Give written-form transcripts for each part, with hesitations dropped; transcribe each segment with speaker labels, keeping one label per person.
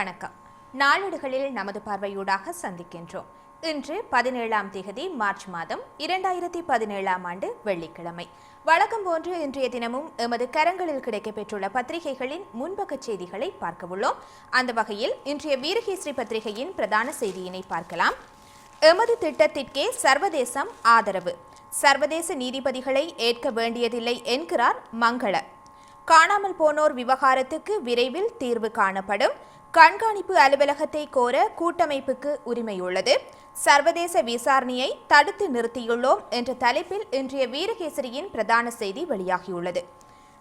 Speaker 1: வணக்கம். நாளேடுகளில் நமது பார்வையூடாக சந்திக்கின்றோம். இன்று 17ஆம் தேதி மார்ச் மாதம் 2017ஆம் ஆண்டு வெள்ளிக்கிழமை. வழக்கம் போன்று இன்றைய தினமும் எமது கரங்களில் கிடைக்கப்பெற்றுள்ள பத்திரிகைகளின் முன்பக்க செய்திகளை பார்க்க உள்ளோம். அந்த வகையில் இன்றைய வீரகேசரி பத்திரிகையின் பிரதான செய்தியினை பார்க்கலாம். எமது திட்டத்திற்கே சர்வதேசம் ஆதரவு, சர்வதேச நீதிபதிகளை ஏற்க வேண்டியதில்லை என்கிறார் மங்கள. காணாமல் போனோர் விவகாரத்துக்கு விரைவில் தீர்வு காணப்படும். கண்காணிப்பு அலுவலகத்தை கோர கூட்டமைப்புக்கு உரிமையுள்ளது. சர்வதேச விசாரணையை தடுத்து நிறுத்தியுள்ளோம் என்ற தலைப்பில் இன்றைய வீரகேசரியின் பிரதான செய்தி வெளியாகியுள்ளது.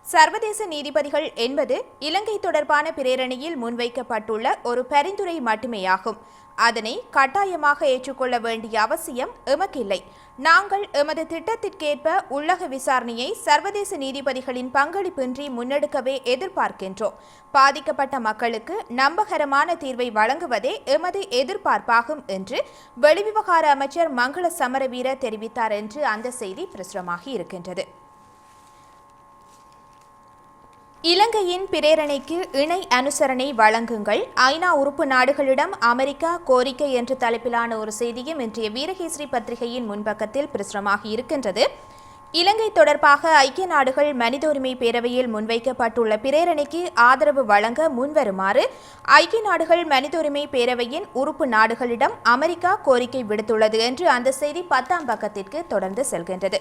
Speaker 1: சர்வதேச நீதிபதிகள் என்பது இலங்கை தொடர்பான பிரேரணையில் முன்வைக்கப்பட்டுள்ள ஒரு பரிந்துரை மட்டுமேயாகும். அதனை கட்டாயமாக ஏற்றுக்கொள்ள வேண்டிய அவசியம் எமக்கில்லை. நாங்கள் எமது திட்டத்திற்கேற்ப உள்ளக விசாரணையை சர்வதேச நீதிபதிகளின் பங்களிப்பின்றி முன்னெடுக்கவே எதிர்பார்க்கின்றோம். பாதிக்கப்பட்ட மக்களுக்கு நம்பகரமான தீர்வை வழங்குவதே எமது எதிர்பார்ப்பாகும் என்று வெளிவிவகார அமைச்சர் மங்கள சமரவீர தெரிவித்தார் என்று அந்த செய்தி பிரசுரமாகி இருக்கின்றது. இலங்கையின் பிரேரணைக்கு இணை அனுசரணை வழங்குங்கள், ஐநா உறுப்பு நாடுகளிடம் அமெரிக்கா கோரிக்கை என்ற தலைப்பிலான ஒரு செய்தியும் இன்றைய வீரகேசரி பத்திரிகையின் முன்பக்கத்தில் பிரசுரமாகி இருக்கின்றது. இலங்கை தொடர்பாக ஐக்கிய நாடுகள் மனித உரிமை பேரவையில் முன்வைக்கப்பட்டுள்ள பிரேரணைக்கு ஆதரவு வழங்க முன்வருமாறு ஐக்கிய நாடுகள் மனித உரிமை பேரவையின் உறுப்பு நாடுகளிடம் அமெரிக்கா கோரிக்கை விடுத்துள்ளது என்று அந்த செய்தி 10ஆம் பக்கத்திற்கு தொடர்ந்து செல்கின்றது.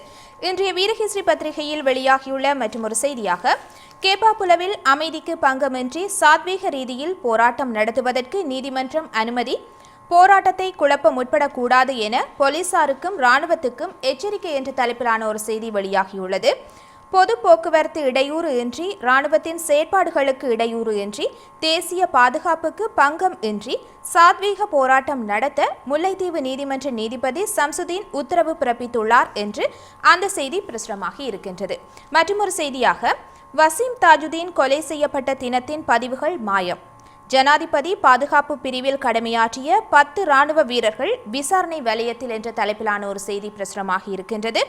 Speaker 1: இன்றைய வீரகேசரி பத்திரிகையில் வெளியாகியுள்ள மற்றொரு செய்தியாக, கேப்பாபுலவில் அமைதிக்கு பங்கமின்றி சாத்வீக ரீதியில் போராட்டம் நடத்துவதற்கு நீதிமன்றம் அனுமதி, போராட்டத்தை குழப்ப முற்படக்கூடாது என போலீசாருக்கும் இராணுவத்துக்கும் எச்சரிக்கை என்ற தலைப்பிலான ஒரு செய்தி வெளியாகியுள்ளது. பொது போக்குவரத்து இடையூறு இன்றி, இராணுவத்தின் செயற்பாடுகளுக்கு இடையூறு இன்றி, தேசிய பாதுகாப்புக்கு பங்கம் இன்றி சாத்வீக போராட்டம் நடத்த முல்லைத்தீவு நீதிமன்ற நீதிபதி சம்சுதீன் உத்தரவு பிறப்பித்துள்ளார் என்று அந்த செய்தி பிரசுரமாகி இருக்கின்றது. மற்றொரு செய்தியாக, வசீம் தாஜுதீன் கொலை செய்யப்பட்ட தினத்தின் பதிவுகள் மாயம், ஜனாதிபதி பாதுகாப்பு பிரிவில் கடமையாற்றிய 10 இராணுவ வீரர்கள் விசாரணை வலயத்தில் என்ற தலைப்பிலான ஒரு செய்தி பிரசுரமாகி இருக்கின்றது.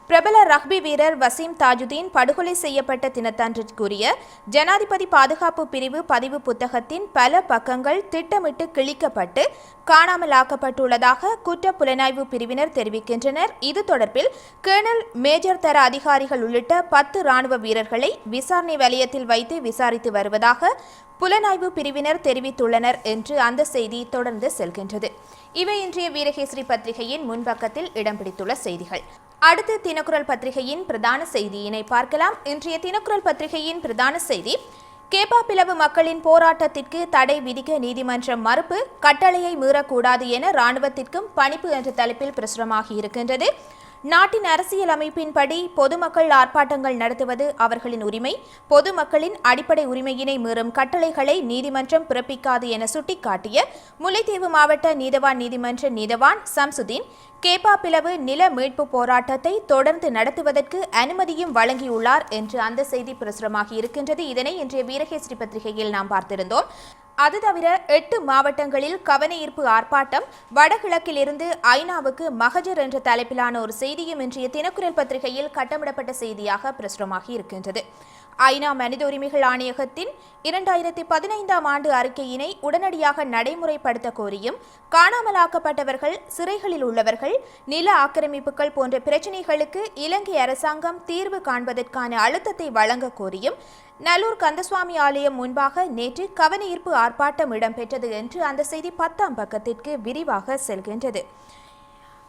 Speaker 1: பிரபல ரக்பி வீரர் வசீம் தாஜுதீன் படுகொலை செய்யப்பட்ட தினத்தன்றிற்குரிய ஜனாதிபதி பாதுகாப்பு பிரிவு பதிவு புத்தகத்தின் பல பக்கங்கள் திட்டமிட்டு கிழிக்கப்பட்டு காணாமலாக்கப்பட்டுள்ளதாக குற்ற புலனாய்வு பிரிவினர் தெரிவிக்கின்றனர். இது தொடர்பில் கேர்னல் மேஜர் தர அதிகாரிகள் உள்ளிட்ட 10 இராணுவ வீரர்களை விசாரணை வலயத்தில் வைத்து விசாரித்து வருவதாக புலனாய்வு பிரிவினர் தெரிவித்துள்ளனர் என்று அந்த செய்தி தொடர்ந்து செல்கின்றது. இவை இன்றைய வீரகேசரி பத்திரிகையின் முன்பக்கத்தில் இடம் பிடித்துள்ள செய்திகள். அடுத்து தினக்குரல் பத்திரிகையின் பிரதான செய்தியினை பார்க்கலாம். இன்றைய தினக்குரல் பத்திரிகையின் பிரதான செய்தி, கேப்பாபிலவு மக்களின் போராட்டத்திற்கு தடை விதிக்க நீதிமன்றம் மறுப்பு, கட்டளையை மீறக்கூடாது என இராணுவத்திற்கும் பணிப்பு என்ற தலைப்பில் பிரசுரமாகி இருக்கின்றது. நாட்டின் அரசியல் அமைப்பின்படி பொதுமக்கள் ஆர்ப்பாட்டங்கள் நடத்துவது அவர்களின் உரிமை, பொதுமக்களின் அடிப்படை உரிமையினை மீறும் கட்டளைகளை நீதிமன்றம் பிறப்பிக்காது என சுட்டிக்காட்டிய முல்லைத்தீவு மாவட்ட நீதவான் நீதிமன்ற நீதவான் சம்சுதீன் கேப்பாபிலவு நில மீட்பு போராட்டத்தை தொடர்ந்து நடத்துவதற்கு அனுமதியும் வழங்கியுள்ளார் என்று அந்த செய்தி பிரசுரமாகி இருக்கின்றது. இதனை இன்றைய வீரகேசரி பத்திரிகையில் நாம் பார்த்திருந்தோம். அது தவிர 8 மாவட்டங்களில் கவனஈர்ப்பு ஆர்ப்பாட்டம், வடகிழக்கிலிருந்து ஐநாவுக்கு மகஜர் என்ற தலைப்பிலான ஒரு செய்தியும் இன்றைய தினக்குரல் பத்திரிகையில் கட்டமிடப்பட்ட செய்தியாக பிரசுரமாகி இருக்கின்றது. ஐநா மனித உரிமைகள் ஆணையகத்தின் 2015ஆம் ஆண்டு அறிக்கையினை உடனடியாக நடைமுறைப்படுத்த கோரியும், காணாமலாக்கப்பட்டவர்கள், சிறைகளில் உள்ளவர்கள், நில ஆக்கிரமிப்புகள் போன்ற பிரச்சினைகளுக்கு இலங்கை அரசாங்கம் தீர்வு காண்பதற்கான அழுத்தத்தை வழங்க கோரியும் நல்லூர் கந்தசுவாமி ஆலயம் முன்பாக நேற்று கவனஈர்ப்பு ஆர்ப்பாட்டம் இடம்பெற்றது என்று அந்த செய்தி 10ஆம் பக்கத்திற்கு விரிவாக செல்கின்றது.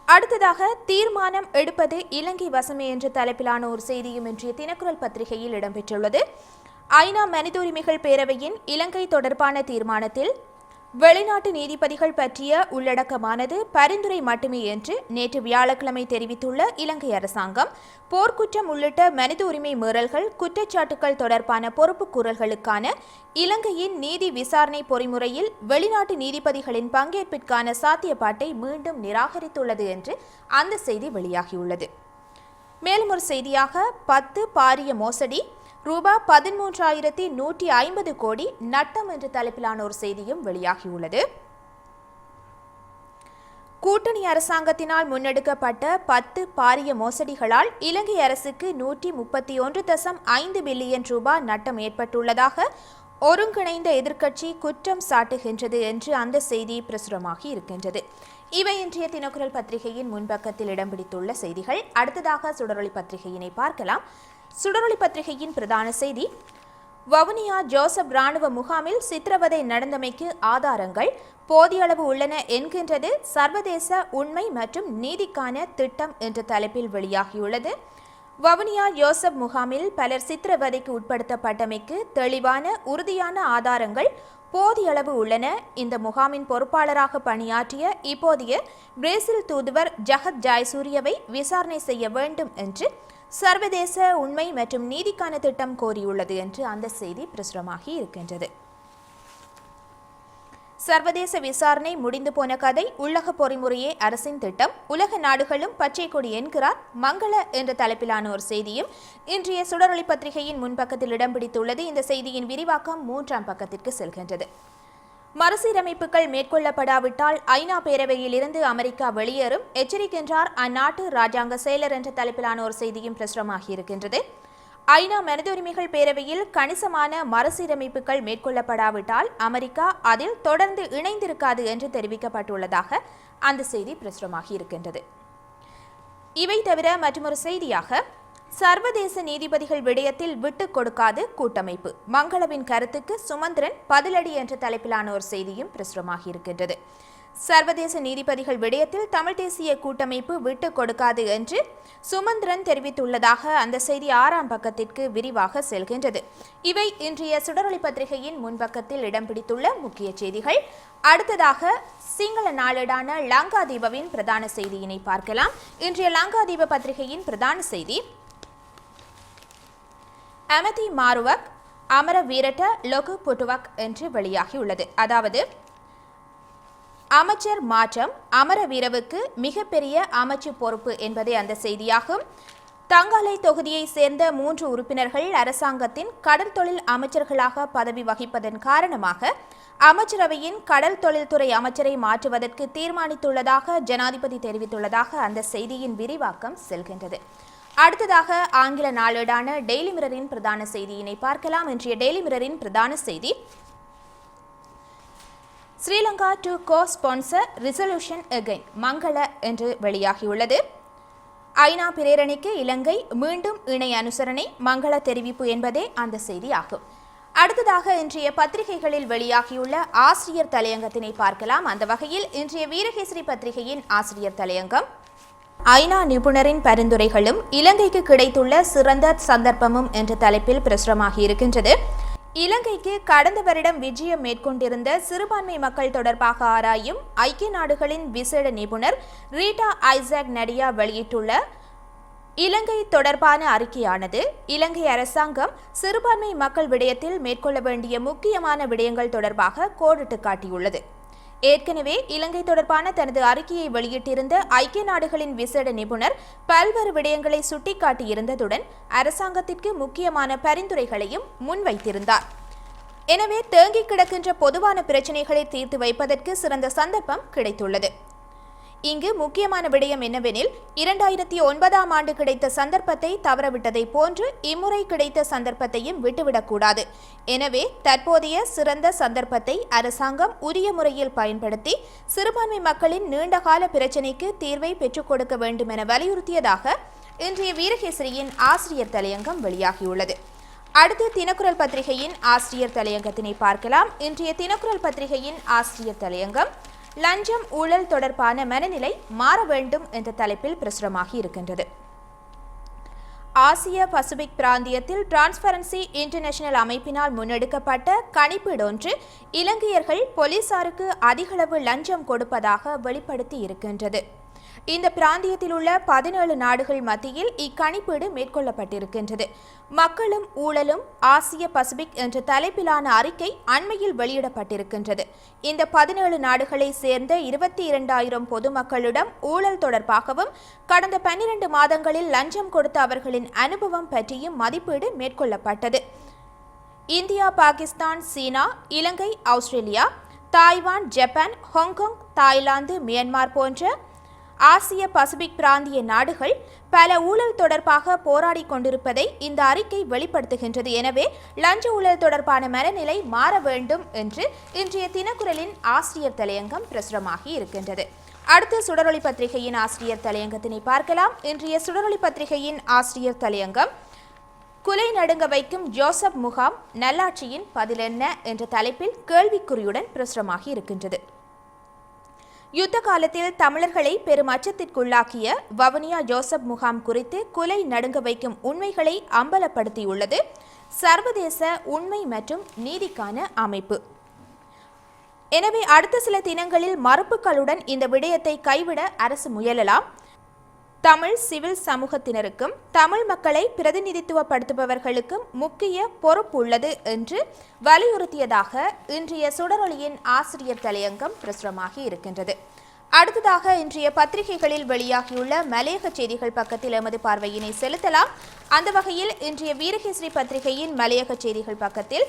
Speaker 1: அடுத்ததாக, தீர்மானம் எடுப்பது இலங்கை வசமே என்ற தலைப்பிலான ஒரு செய்தியும் இன்றைய தினக்குரல் பத்திரிகையில் இடம்பெற்றுள்ளது. ஐநா மனித உரிமைகள் பேரவையின் இலங்கை தொடர்பான தீர்மானத்தில் வெளிநாட்டு நீதிபதிகள் பற்றிய உள்ளடக்கமானது பரிந்துரை மட்டுமே என்று நேற்று வியாழக்கிழமை தெரிவித்துள்ள இலங்கை அரசாங்கம், போர்க்குற்றம் உள்ளிட்ட மனித உரிமை மீறல்கள் குற்றச்சாட்டுகள் தொடர்பான பொறுப்புக்கூறல்களுக்கான இலங்கையின் நீதி விசாரணை பொறிமுறையில் வெளிநாட்டு நீதிபதிகளின் பங்கேற்பிற்கான சாத்தியப்பாட்டை மீண்டும் நிராகரித்துள்ளது என்று அந்த செய்தி வெளியாகியுள்ளது. மேலும் ஒரு செய்தியாக, 10 பாரிய மோசடி, ரூபாய் 13,150 கோடி நட்டம் என்ற தலைப்பிலான ஒரு செய்தியும் வெளியாகியுள்ளது. கூட்டணி அரசாங்கத்தினால் முன்னெடுக்கப்பட்ட 10 பாரிய மோசடிகளால் இலங்கை அரசுக்கு 131.5 பில்லியன் ரூபாய் நட்டம் ஏற்பட்டுள்ளதாக ஒருங்கிணைந்த எதிர்க்கட்சி குற்றம் சாட்டுகின்றது என்று அந்த செய்தி பிரசுரமாகி இருக்கின்றது. இவை இன்றைய தினக்குரல் பத்திரிகையின் முன்பக்கத்தில் இடம் பிடித்துள்ள செய்திகள். அடுத்ததாக சுடரொளி பத்திரிகையினை பார்க்கலாம். சுடரொளி பத்திரிகையின் பிரதான செய்தி, வவுனியா ஜோசப் ராணுவ முகாமில் சித்திரவதை நடந்தமைக்கு ஆதாரங்கள் போதிய அளவு உள்ளன என்கின்றது சர்வதேச உண்மை மற்றும் நீதிக்கான திட்டம் என்ற தலைப்பில் வெளியாகியுள்ளது. வவுனியா ஜோசப் முகாமில் பலர் சித்திரவதைக்கு உட்படுத்தப்பட்டமைக்கு தெளிவான உறுதியான ஆதாரங்கள் போதிய அளவு உள்ளன. இந்த முகாமின் பொறுப்பாளராக பணியாற்றிய இப்போதைய பிரேசில் தூதுவர் ஜகத் ஜாய்சூரியவை விசாரணை செய்ய வேண்டும் என்று சர்வதேச உண்மை மற்றும் நீதிக்கான திட்டம் கோரியுள்ளது என்று அந்த செய்தி பிரசுரமாகி இருக்கின்றது. சர்வதேச விசாரணை முடிந்து போன கதை, உள்ளக பொறிமுறையே அரசின் திட்டம், உலக நாடுகளும் பச்சை கொடி என்கிறார் மங்கள என்ற தலைப்பிலான ஒரு செய்தியும் இன்றைய சுடரொளி பத்திரிகையின் முன்பக்கத்தில் இடம் பிடித்துள்ளது. இந்த செய்தியின் விரிவாக்கம் 3ஆம் பக்கத்திற்கு செல்கின்றது. மறுசீரமைப்புகள் மேற்கொள்ளப்படாவிட்டால் ஐநா பேரவையில் இருந்து அமெரிக்கா வெளியேறும் எச்சரிக்கின்றார் அந்நாட்டு ராஜாங்க செயலர் என்ற தலைப்பிலான ஒரு செய்தியும் பிரசுரமாகி இருக்கின்றது. ஐநா மனித உரிமைகள் பேரவையில் கணிசமான மறுசீரமைப்புகள் மேற்கொள்ளப்படாவிட்டால் அமெரிக்கா அதில் தொடர்ந்து இணைந்திருக்காது என்று தெரிவிக்கப்பட்டுள்ளதாக அந்த செய்தி பிரசுரமாகி இருக்கின்றது. இவை தவிர மற்றொரு செய்தியாக, சர்வதேச நீதிபதிகள் விடயத்தில் விட்டுக் கொடுக்காது கூட்டமைப்பு, மங்களவின் கருத்துக்கு சுமந்திரன் பதிலடி என்ற தலைப்பிலான ஒரு செய்தியும் பிரசுரமாகி இருக்கின்றது. சர்வதேச நீதிபதிகள் விடயத்தில் தமிழ் தேசிய கூட்டமைப்பு விட்டுக் கொடுக்காது என்று சுமந்திரன் தெரிவித்துள்ளதாக அந்த செய்தி 6ஆம் பக்கத்திற்கு விரிவாக செல்கின்றது. இவை இன்றைய சுடரொளி பத்திரிகையின் முன்பக்கத்தில் இடம் பிடித்துள்ள முக்கிய செய்திகள். அடுத்ததாக சிங்கள நாளேடான லங்காதீபவின் பிரதான செய்தியினை பார்க்கலாம். இன்றைய லங்காதீப பத்திரிகையின் பிரதான செய்தி, அமதி மாருவக் அமர வீரட்ட லொகு புட்டுவக் என்று வெளியாகியுள்ளது. அதாவது அமைச்சர் மாற்றம், அமர வீரவுக்கு மிகப்பெரிய அமைச்சு பொறுப்பு என்பதே அந்த செய்தியாகும். தங்காலை தொகுதியை சேர்ந்த 3 உறுப்பினர்கள் அரசாங்கத்தின் கடல் தொழில் அமைச்சர்களாக பதவி வகிப்பதன் காரணமாக அமைச்சரவையின் கடல் தொழில்துறை அமைச்சரை மாற்றுவதற்கு தீர்மானித்துள்ளதாக ஜனாதிபதி தெரிவித்துள்ளதாக அந்த செய்தியின் விரிவாக்கம் செல்கின்றது. அடுத்ததாக ஆங்கில நாளேடான டெய்லி மிரரின் பிரதான செய்தியினை பார்க்கலாம். இன்றைய டெய்லி மிரரின் பிரதான செய்தி, Sri Lanka to go sponsor resolution again மங்கள என்று வெளியாகியுள்ளது. ஐநா பிரேரணைக்கு இலங்கை மீண்டும் இணை அனுசரணை மங்கள தெரிவிப்பு என்பதே அந்த செய்தி ஆகும். அடுத்ததாக இன்றைய பத்திரிகைகளில் வெளியாகியுள்ள ஆசிரியர் தலையங்கத்தினை பார்க்கலாம். அந்த வகையில் இன்றைய வீரகேசரி பத்திரிகையின் ஆசிரியர் தலையங்கம், ஐநா நிபுணரின் பரிந்துரைகளும் இலங்கைக்கு கிடைத்துள்ள சிறந்த சந்தர்ப்பமும் என்ற தலைப்பில் பிரசுரமாகி இருக்கின்றது. இலங்கைக்கு கடந்த வருடம் விஜயம் மேற்கொண்டிருந்த சிறுபான்மை மக்கள் தொடர்பாக ஆராயும் ஐக்கிய நாடுகளின் விசேட நிபுணர் ரீட்டா ஐசாக் நடியா வெளியிட்டுள்ள இலங்கை தொடர்பான அறிக்கையானது இலங்கை அரசாங்கம் சிறுபான்மை மக்கள் விடயத்தில் மேற்கொள்ள வேண்டிய முக்கியமான விடயங்கள் தொடர்பாக கோடிட்டு காட்டியுள்ளது. ஏற்கனவே இலங்கை தொடர்பான தனது அறிக்கையை வெளியிட்டிருந்த ஐக்கிய நாடுகளின் விசேட நிபுணர் பல்வேறு விடயங்களை சுட்டிக்காட்டியிருந்ததுடன் அரசாங்கத்திற்கு முக்கியமான பரிந்துரைகளையும் முன்வைத்திருந்தார். எனவே தேங்கி கிடக்கின்ற பொதுவான பிரச்சினைகளை தீர்த்து வைப்பதற்கு சிறந்த சந்தர்ப்பம் கிடைத்துள்ளது. இங்கு முக்கியமான விடயம் என்னவெனில் 2009ஆம் ஆண்டு கிடைத்த சந்தர்ப்பத்தை தவறவிட்டதை போன்று இம்முறை கிடைத்த சந்தர்ப்பத்தையும் விட்டுவிடக்கூடாது. எனவே தற்போதைய சிறந்த சந்தர்ப்பத்தை அரசாங்கம் உரிய முறையில் பயன்படுத்தி சிறுபான்மை மக்களின் நீண்டகால பிரச்சினைக்கு தீர்வை பெற்றுக் கொடுக்க வேண்டும் என வலியுறுத்தியதாக இன்றைய வீரகேசரியின் ஆசிரியர் தலையங்கம் வெளியாகியுள்ளது. அடுத்து தினக்குரல் பத்திரிகையின் ஆசிரியர் தலையங்கத்தினை பார்க்கலாம். இன்றைய தினக்குரல் பத்திரிகையின் ஆசிரியர் தலையங்கம், லஞ்சம் ஊழல் தொடர்பான மனநிலை மாற வேண்டும் என்ற தலைப்பில் பிரசுரமாகி இருக்கின்றது. ஆசிய பசிபிக் பிராந்தியத்தில் டிரான்ஸ்பரன்சி இன்டர்நேஷனல் அமைப்பினால் முன்னெடுக்கப்பட்ட கணிப்பீடொன்று இலங்கையர்கள் போலீசாருக்கு அதிகளவு லஞ்சம் கொடுப்பதாக வெளிப்படுத்தி இருக்கின்றது. இந்த பிராந்தியத்தில் உள்ள 17 நாடுகள் மத்தியில் இக்கணிப்பீடு மேற்கொள்ளப்பட்டிருக்கின்றது. மக்களும் ஊழலும் ஆசிய பசிபிக் என்ற தலைப்பிலான அறிக்கை அண்மையில் வெளியிடப்பட்டிருக்கின்றது. இந்த 17 நாடுகளை சேர்ந்த 22,000 பொதுமக்களிடம் ஊழல் தொடர்பாகவும் கடந்த 12 மாதங்களில் லஞ்சம் கொடுத்த அவர்களின் அனுபவம் பற்றியும் மதிப்பீடு மேற்கொள்ளப்பட்டது. India, Pakistan, China, Ilangai, Australia, Taiwan, Japan, Hong Kong, Thailand, Myanmar போன்ற ஆசிய பசிபிக் பிராந்திய நாடுகள் பல ஊழல் தொடர்பாக போராடி கொண்டிருப்பதை இந்த அறிக்கை வெளிப்படுத்துகின்றது. எனவே லஞ்ச ஊழல் தொடர்பான மனநிலை மாற வேண்டும் என்று இன்றைய தினக்குரலின் ஆசிரியர் தலையங்கம் பிரசுரமாகி இருக்கின்றது. அடுத்து சுடரொளி பத்திரிகையின் ஆசிரியர் தலையங்கத்தினை பார்க்கலாம். இன்றைய சுடரொளி பத்திரிகையின் ஆசிரியர் தலையங்கம் குலை நடுங்க வைக்கும் ஜோசப் முகாம் நல்லாட்சியின் பதில் என்ன என்ற தலைப்பில் கேள்விக்குறியுடன் பிரசுரமாகி இருக்கின்றது. யுத்த காலத்தில் தமிழர்களை பெரும் அச்சத்திற்குள்ளாக்கிய வவுனியா ஜோசப் முகாம் குறித்து குலை நடுங்க வைக்கும் உண்மைகளை அம்பலப்படுத்தியுள்ளது சர்வதேச உண்மை மற்றும் நீதிக்கான அமைப்பு. எனவே அடுத்த சில தினங்களில் மறுப்புகளுடன் இந்த விடயத்தை கைவிட அரசு முயலலாம். தமிழ் சிவில் சமூகத்தினருக்கும் தமிழ் மக்களை பிரதிநிதித்துவப்படுத்துபவர்களுக்கும் முக்கிய பொறுப்பு உள்ளது என்று வலியுறுத்தியதாக இன்றைய சுடரொளியின் ஆசிரியர் தலையங்கம் பிரசுரமாகி இருக்கின்றது. அடுத்ததாக இன்றைய பத்திரிகைகளில் வெளியாகியுள்ள மலையக செய்திகள் பக்கத்தில் எமது பார்வையினை செலுத்தலாம். அந்த வகையில் இன்றைய வீரகேசரி பத்திரிகையின் மலையக செய்திகள் பக்கத்தில்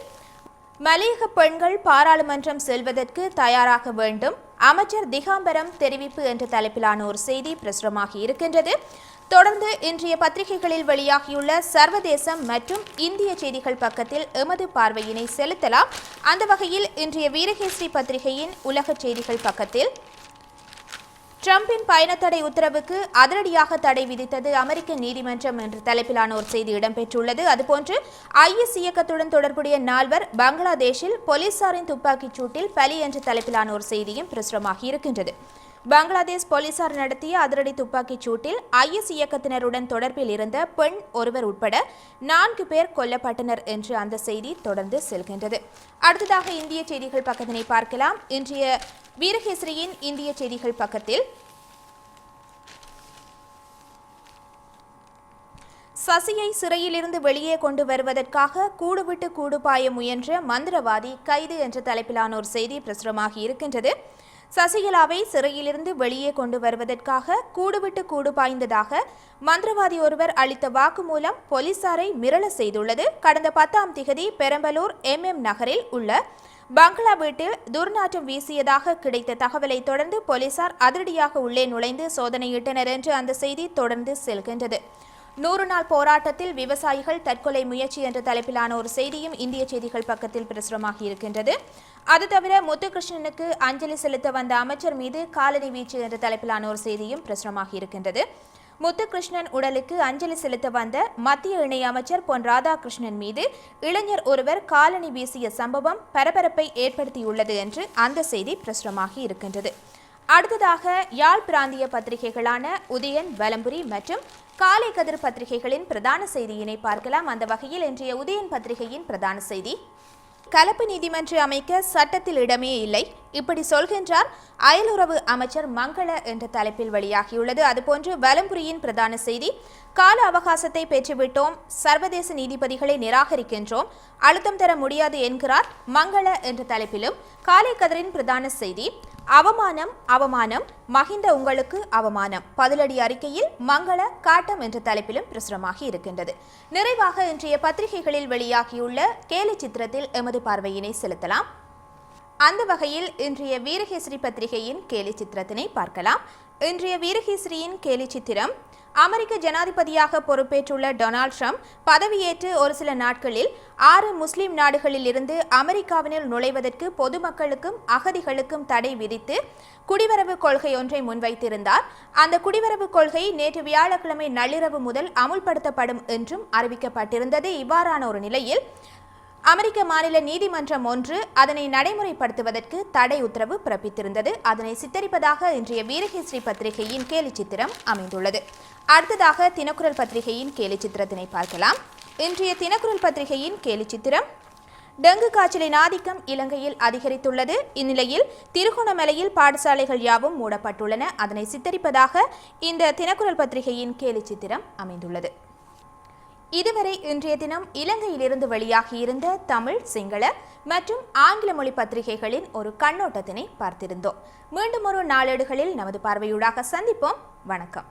Speaker 1: மலையக பெண்கள் பாராளுமன்றம் செல்வதற்கு தயாராக வேண்டும் அமைச்சர் திகாம்பரம் தெரிவிப்பு என்ற தலைப்பிலான ஒரு செய்தி பிரசுரமாகி இருக்கின்றது. தொடர்ந்து இன்றைய பத்திரிகைகளில் வெளியாகியுள்ள சர்வதேசம் மற்றும் இந்திய செய்திகள் பக்கத்தில் எமது பார்வையினை செலுத்தலாம். அந்த வகையில் இன்றைய வீரகேசரி பத்திரிகையின் உலக செய்திகள் பக்கத்தில் ட்ரம்பின் பயணத்தடை உத்தரவுக்கு அதிரடியாக தடை விதித்தது அமெரிக்க நீதிமன்றம் என்ற தலைப்பிலான ஒரு செய்தி இடம்பெற்றுள்ளது. அதுபோன்று IS இயக்கத்துடன் தொடர்புடைய 4 பங்களாதேஷில் போலீசாரின் துப்பாக்கிச் சூட்டில் பலி என்ற தலைப்பிலான ஒரு செய்தியும் பிரசுரமாகி இருக்கின்றது. பங்களாதேஷ் போலீசார் நடத்திய அதிரடி துப்பாக்கிச் சூட்டில் IS இயக்கத்தினருடன் தொடர்பில் இருந்த பெண் ஒருவர் உட்பட 4 பேர் கொல்லப்பட்டனர் என்று அந்த செய்தி தொடர்ந்து செல்கின்றது. அடுத்ததாக இந்திய செய்திகள் பக்கத்தினை பார்க்கலாம். இன்றைய வீரகேசரியின் இந்திய செய்திகள் பக்கத்தில் சசியை சிறையிலிருந்து வெளியே கொண்டு வருவதற்காக கூடுவிட்டு கூடுபாய முயன்ற மந்திரவாதி கைது என்ற தலைப்பிலான ஒரு செய்தி பிரசுரமாகி இருக்கின்றது. சசிகலாவை சிறையிலிருந்து வெளியே கொண்டு வருவதற்காக கூடுவிட்டு கூடு பாய்ந்ததாக மந்திரவாதி ஒருவர் அளித்த வாக்குமூலம் போலீசாரை மிரள செய்துள்ளது. கடந்த 10ஆம் திகதி பெரம்பலூர் MM நகரில் உள்ள பங்களா வீட்டில் துர்நாற்றம் வீசியதாக கிடைத்த தகவலை தொடர்ந்து போலீசார் அதிரடியாக உள்ளே நுழைந்து சோதனையிட்டனர் என்று அந்த செய்தி தொடர்ந்து செல்கின்றது. 100 நாள் போராட்டத்தில் விவசாயிகள் தற்கொலை முயற்சி என்ற தலைப்பிலான ஒரு செய்தியும் இந்திய செய்திகள் பக்கத்தில் பிரசுரமாகி இருக்கின்றது. அது தவிர முத்துகிருஷ்ணனுக்கு அஞ்சலி செலுத்த வந்த அமைச்சர் மீது காலணி வீச்சு என்ற தலைப்பிலான ஒரு செய்தியும் பிரசுரமாகி இருக்கின்றது. முத்துகிருஷ்ணன் உடலுக்கு அஞ்சலி செலுத்த வந்த மத்திய இணை அமைச்சர் பொன் ராதாகிருஷ்ணன் மீது இளைஞர் ஒருவர் காலணி வீசிய சம்பவம் பரபரப்பை ஏற்படுத்தியுள்ளது என்று அந்த செய்தி பிரசுரமாகி இருக்கின்றது. அடுத்ததாக யாழ் பிராந்திய பத்திரிகைகளான உதயன், வலம்புரி மற்றும் காலை கதிர் பத்திரிகைகளின் பிரதான செய்தியினை பார்க்கலாம். அந்த வகையில் இன்றைய உதயன் பத்திரிகையின் பிரதான செய்தி கலப்பு நீதிமன்றம் அமைக்க சட்டத்தில் இடமே இல்லை, இப்படி சொல்கின்றார் அயலுறவு அமைச்சர் மங்கள என்ற தலைப்பில் வெளியாகியுள்ளது. அதுபோன்று வலம்புரியின் பிரதான செய்தி கால அவகாசத்தை பெற்றுவிட்டோம், சர்வதேச நீதிபதிகளை நிராகரிக்கின்றோம், அழுத்தம் தர முடியாது என்கிறார் மங்கள என்ற தலைப்பிலும் காலை கதிரின் பிரதான செய்தி அவமானம் அவமானம் மஹிந்த உங்களுக்கு அவமானம் பதிலடி அறிக்கையில் மங்கள காட்டம் என்ற தலைப்பிலும் பிரசுரமாகி இருக்கின்றது. நிறைவாக இன்றைய பத்திரிகைகளில் வெளியாகியுள்ள கேலி சித்திரத்தில் எமது பார்வையினை செலுத்தலாம். அந்த வகையில் இன்றைய வீரகேசரி பத்திரிகையின் கேலி சித்திரத்தினை பார்க்கலாம். இன்றைய வீரகேசரியின் கேலி சித்திரம் அமெரிக்க ஜனாதிபதியாக பொறுப்பேற்றுள்ள டொனால்ட் ட்ரம்ப் பதவியேற்று ஒரு சில நாட்களில் 6 முஸ்லிம் நாடுகளில் இருந்து அமெரிக்காவினுள் நுழைவதற்கு பொதுமக்களுக்கும் அகதிகளுக்கும் தடை விதித்து குடிவரவு கொள்கை ஒன்றை முன்வைத்திருந்தார். அந்த குடிவரவு கொள்கை நேற்று வியாழக்கிழமை நள்ளிரவு முதல் அமுல்படுத்தப்படும் என்றும் அறிவிக்கப்பட்டிருந்தது. இவ்வாறான ஒரு நிலையில் அமெரிக்க மாநில நீதிமன்றம் ஒன்று அதனை நடைமுறைப்படுத்துவதற்கு தடை உத்தரவு பிறப்பித்திருந்தது. அதனை சித்தரிப்பதாக இன்றைய வீரகேசரி பத்திரிகையின் கேலி சித்திரம் அமைந்துள்ளது. அடுத்ததாக தினக்குரல் பத்திரிகையின் கேலி சித்திரத்தினை பார்க்கலாம். இன்றைய தினக்குரல் பத்திரிகையின் கேலி சித்திரம் டெங்கு காய்ச்சலின் ஆதிக்கம் இலங்கையில் அதிகரித்துள்ளது. இந்நிலையில் திருகோணமலையில் பாடசாலைகள் யாவும் மூடப்பட்டுள்ளன. அதனை சித்தரிப்பதாக இந்த தினக்குரல் பத்திரிகையின் கேலி சித்திரம் அமைந்துள்ளது. இதுவரை இன்றைய தினம் இலங்கையிலிருந்து வெளியாகியிருந்த தமிழ், சிங்கள மற்றும் ஆங்கில மொழி பத்திரிகைகளின் ஒரு கண்ணோட்டத்தினை பார்த்திருந்தோம். மீண்டும் ஒரு நாளேடுகளில் நமது பார்வையூடாக சந்திப்போம். வணக்கம்.